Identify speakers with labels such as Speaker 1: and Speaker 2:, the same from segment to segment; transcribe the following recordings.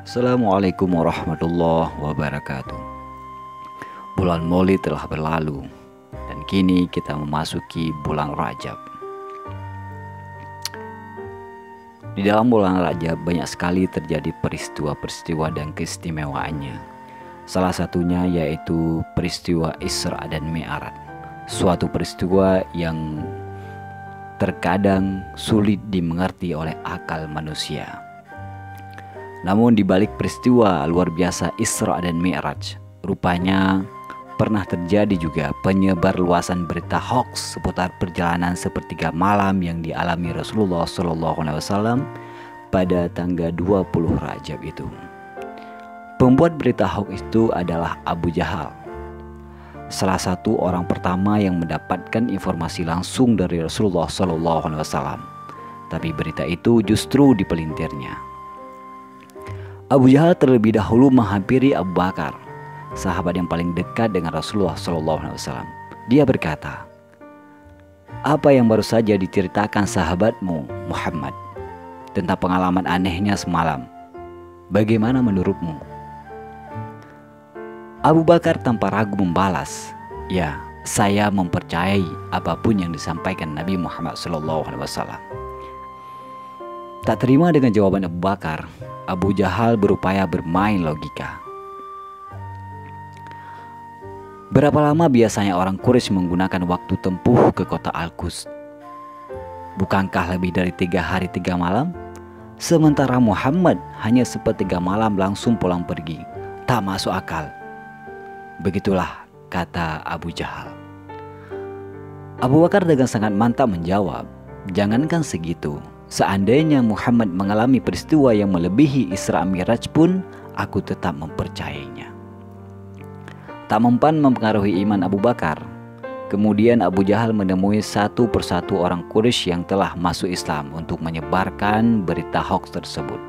Speaker 1: Assalamualaikum warahmatullahi wabarakatuh. Bulan Maulid telah berlalu dan kini kita memasuki bulan Rajab. Di dalam bulan Rajab banyak sekali terjadi peristiwa-peristiwa dan keistimewaannya. Salah satunya yaitu peristiwa Isra dan Mi'raj. Suatu peristiwa yang terkadang sulit dimengerti oleh akal manusia. Namun di balik peristiwa luar biasa Isra dan Mi'raj, rupanya pernah terjadi juga penyebar luasan berita hoax seputar perjalanan sepertiga malam yang dialami Rasulullah SAW pada tanggal 20 Rajab itu. Pembuat berita hoax itu adalah Abu Jahal, salah satu orang pertama yang mendapatkan informasi langsung dari Rasulullah SAW. Tapi berita itu justru dipelintirnya. Abu Jahal terlebih dahulu menghampiri Abu Bakar, sahabat yang paling dekat dengan Rasulullah SAW. Dia berkata, "Apa yang baru saja diceritakan sahabatmu Muhammad tentang pengalaman anehnya semalam, bagaimana menurutmu?" Abu Bakar tanpa ragu membalas, "Ya, saya mempercayai apapun yang disampaikan Nabi Muhammad SAW." Tak terima dengan jawaban Abu Bakar, Abu Jahal berupaya bermain logika. Berapa lama biasanya orang Quraisy menggunakan waktu tempuh ke kota Al-Qus? Bukankah lebih dari 3 hari 3 malam? Sementara Muhammad hanya sepertiga malam langsung pulang pergi. Tak masuk akal. Begitulah kata Abu Jahal. Abu Bakar dengan sangat mantap menjawab, "Jangankan segitu, seandainya Muhammad mengalami peristiwa yang melebihi Isra Mi'raj pun, aku tetap mempercayainya." Tak mempan mempengaruhi iman Abu Bakar. Kemudian Abu Jahal menemui satu persatu orang Quraisy yang telah masuk Islam untuk menyebarkan berita hoax tersebut.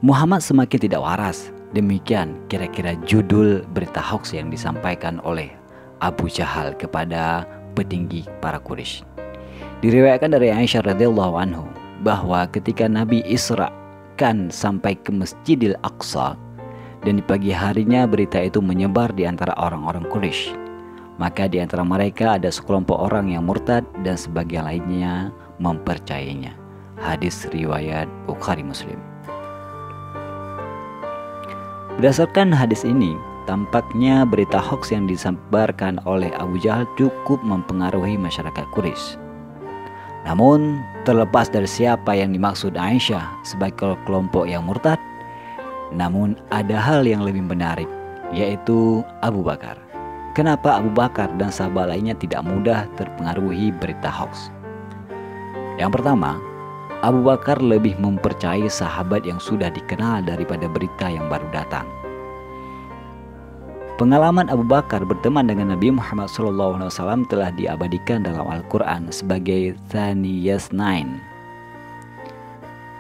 Speaker 1: Muhammad semakin tidak waras. Demikian kira-kira judul berita hoax yang disampaikan oleh Abu Jahal kepada petinggi para Quraisy. Diriwayatkan dari Aisyah radhiyallahu anhu bahwa ketika Nabi Isra sampai ke Masjidil Aqsa dan di pagi harinya berita itu menyebar di antara orang-orang Quraisy, maka di antara mereka ada sekelompok orang yang murtad dan sebagian lainnya mempercayainya. Hadis riwayat Bukhari Muslim. Berdasarkan hadis ini, tampaknya berita hoax yang disebarkan oleh Abu Jahal cukup mempengaruhi masyarakat Quraisy. Namun, terlepas dari siapa yang dimaksud Aisyah sebagai kelompok yang murtad, namun ada hal yang lebih menarik, yaitu Abu Bakar. Kenapa Abu Bakar dan sahabat lainnya tidak mudah terpengaruhi berita hoax? Yang pertama, Abu Bakar lebih mempercayai sahabat yang sudah dikenal daripada berita yang baru datang. Pengalaman Abu Bakar berteman dengan Nabi Muhammad SAW telah diabadikan dalam Al-Quran sebagai Thani Yasnain.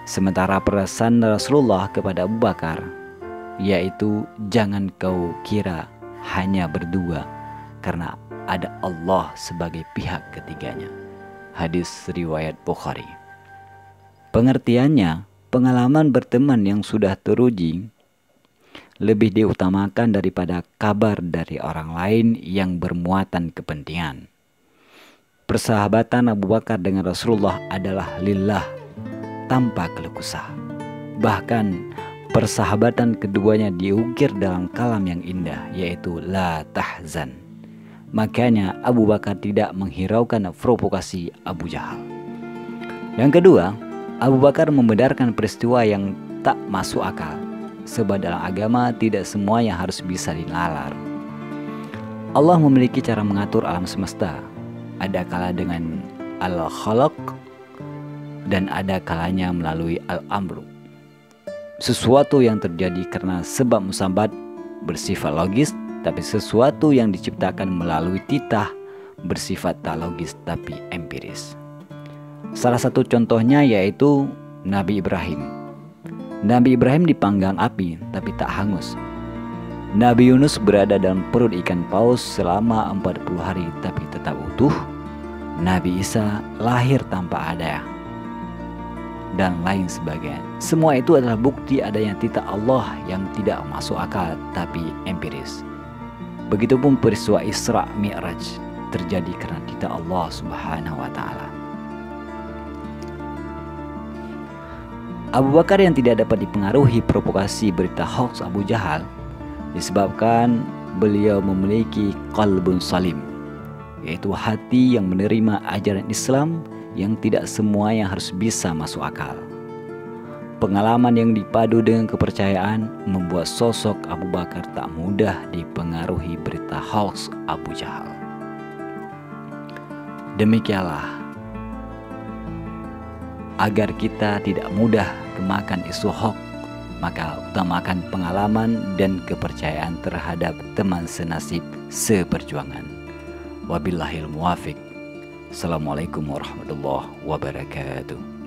Speaker 1: Sementara pesan Rasulullah kepada Abu Bakar, yaitu jangan kau kira hanya berdua, karena ada Allah sebagai pihak ketiganya. Hadis riwayat Bukhari. Pengertiannya, pengalaman berteman yang sudah teruji lebih diutamakan daripada kabar dari orang lain yang bermuatan kepentingan. Persahabatan Abu Bakar dengan Rasulullah adalah lillah, tanpa keluh kesah. Bahkan persahabatan keduanya diukir dalam kalam yang indah, yaitu la tahzan. Makanya Abu Bakar tidak menghiraukan provokasi Abu Jahal. Yang kedua, Abu Bakar membenarkan peristiwa yang tak masuk akal, sebab dalam agama tidak semuanya harus bisa dinalar. Allah memiliki cara mengatur alam semesta. Ada kala dengan al-khalaq dan ada kalanya melalui al-amru. Sesuatu yang terjadi karena sebab musabbat bersifat logis, tapi sesuatu yang diciptakan melalui titah bersifat tak logis tapi empiris. Salah satu contohnya yaitu Nabi Ibrahim. Nabi Ibrahim dipanggang api tapi tak hangus. Nabi Yunus berada dalam perut ikan paus selama 40 hari tapi tetap utuh. Nabi Isa lahir tanpa ada. dan lain sebagainya. Semua itu adalah bukti adanya titah Allah yang tidak masuk akal tapi empiris. Begitupun peristiwa Isra Mi'raj terjadi karena titah Allah Subhanahu wa taala. Abu Bakar yang tidak dapat dipengaruhi provokasi berita hoax Abu Jahal disebabkan beliau memiliki qalbun salim, yaitu hati yang menerima ajaran Islam yang tidak semua yang harus bisa masuk akal. Pengalaman yang dipadu dengan kepercayaan membuat sosok Abu Bakar tak mudah dipengaruhi berita hoax Abu Jahal. Demikianlah, agar kita tidak mudah kemakan isu hoax, maka utamakan pengalaman dan kepercayaan terhadap teman senasib seperjuangan. Wabillahil muwafiq. Assalamualaikum warahmatullahi wabarakatuh.